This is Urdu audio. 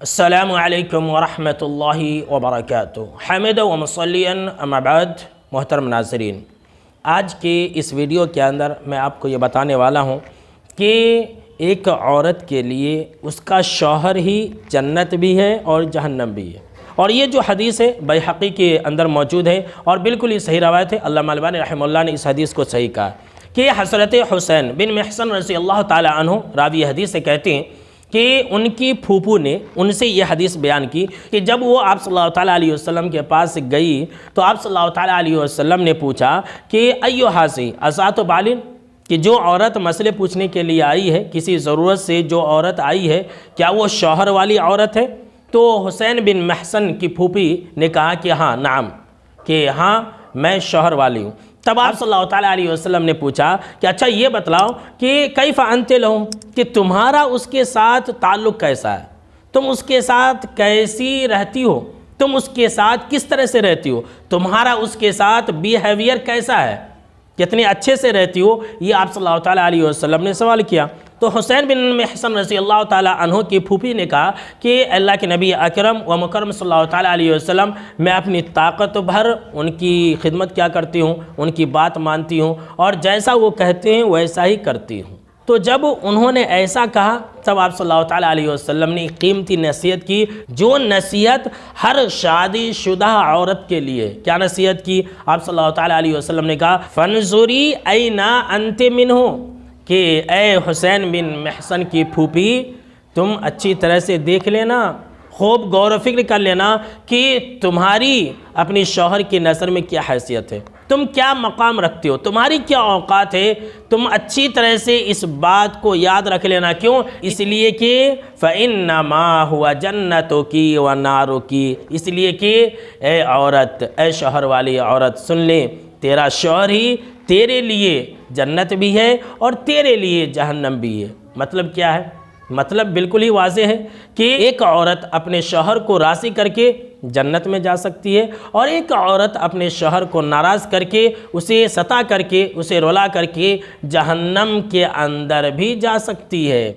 السلام علیکم ورحمۃ اللہ وبرکاتہ۔ حامد و مصلیاً اما بعد، محترم ناظرین، آج کے اس ویڈیو کے اندر میں آپ کو یہ بتانے والا ہوں کہ ایک عورت کے لیے اس کا شوہر ہی جنت بھی ہے اور جہنم بھی ہے، اور یہ جو حدیث ہے بیہقی کے اندر موجود ہے اور بالکل ہی صحیح روایت ہے۔ علامہ البانی رحمہ اللہ نے اس حدیث کو صحیح کہا کہ حضرت حسین بن محسن رضی اللہ تعالی عنہ راوی حدیث سے کہتے ہیں کہ ان کی پھوپھو نے ان سے یہ حدیث بیان کی کہ جب وہ آپ صلی اللہ تعالیٰ علیہ وسلم کے پاس گئی تو آپ صلی اللہ تعالیٰ علیہ وسلم نے پوچھا کہ ایو حاسی ازات و بالن، کہ جو عورت مسئلے پوچھنے کے لیے آئی ہے، کسی ضرورت سے جو عورت آئی ہے، کیا وہ شوہر والی عورت ہے؟ تو حسین بن محسن کی پھوپھی نے کہا کہ ہاں، نعم، کہ ہاں میں شوہر والی ہوں۔ تب آپ صلی اللہ تعالیٰ علیہ وسلم نے پوچھا کہ اچھا یہ بتلاؤ کہ کیف انت لہم، کہ تمہارا اس کے ساتھ تعلق کیسا ہے، تم اس کے ساتھ کیسی رہتی ہو، تم اس کے ساتھ کس طرح سے رہتی ہو، تمہارا اس کے ساتھ بیہیویئر کیسا ہے، کتنے اچھے سے رہتی ہو، یہ آپ صلی اللہ تعالیٰ علیہ وسلم نے سوال کیا۔ تو حسین بن محسن رضی اللہ تعالیٰ عنہ کی پھوپھی نے کہا کہ اللہ کے نبی اکرم و مکرم صلی اللہ تعالیٰ علیہ وسلم، میں اپنی طاقت بھر ان کی خدمت کیا کرتی ہوں، ان کی بات مانتی ہوں، اور جیسا وہ کہتے ہیں ویسا ہی کرتی ہوں۔ تو جب انہوں نے ایسا کہا تب آپ صلی اللہ تعالیٰ علیہ وسلم نے ایک قیمتی نصیحت کی، جو نصیحت ہر شادی شدہ عورت کے لیے، کیا نصیحت کی؟ آپ صلی اللہ تعالیٰ علیہ وسلم نے کہا فَانْظُرِي أَيْنَ أَنْتِ مِنْهُ، کہ اے حسین بن محسن کی پھوپھی، تم اچھی طرح سے دیکھ لینا، خوب غور و فکر کر لینا کہ تمہاری اپنی شوہر کی نظر میں کیا حیثیت ہے، تم کیا مقام رکھتے ہو، تمہاری کیا اوقات ہے، تم اچھی طرح سے اس بات کو یاد رکھ لینا۔ کیوں؟ اس لیے کہ فَإِنَّمَا هُوَ جَنَّتُكِ وَنَارُكِ، اس لیے کہ اے عورت، اے شوہر والی عورت، سن لے، تیرا شوہر ہی تیرے لیے جنت بھی ہے اور تیرے لیے جہنم بھی ہے۔ مطلب کیا ہے؟ مطلب بالکل ہی واضح ہے کہ ایک عورت اپنے شوہر کو راضی کر کے جنت میں جا سکتی ہے، اور ایک عورت اپنے شوہر کو ناراض کر کے، اسے ستا کر کے، اسے رلا کر کے جہنم کے اندر بھی جا سکتی ہے۔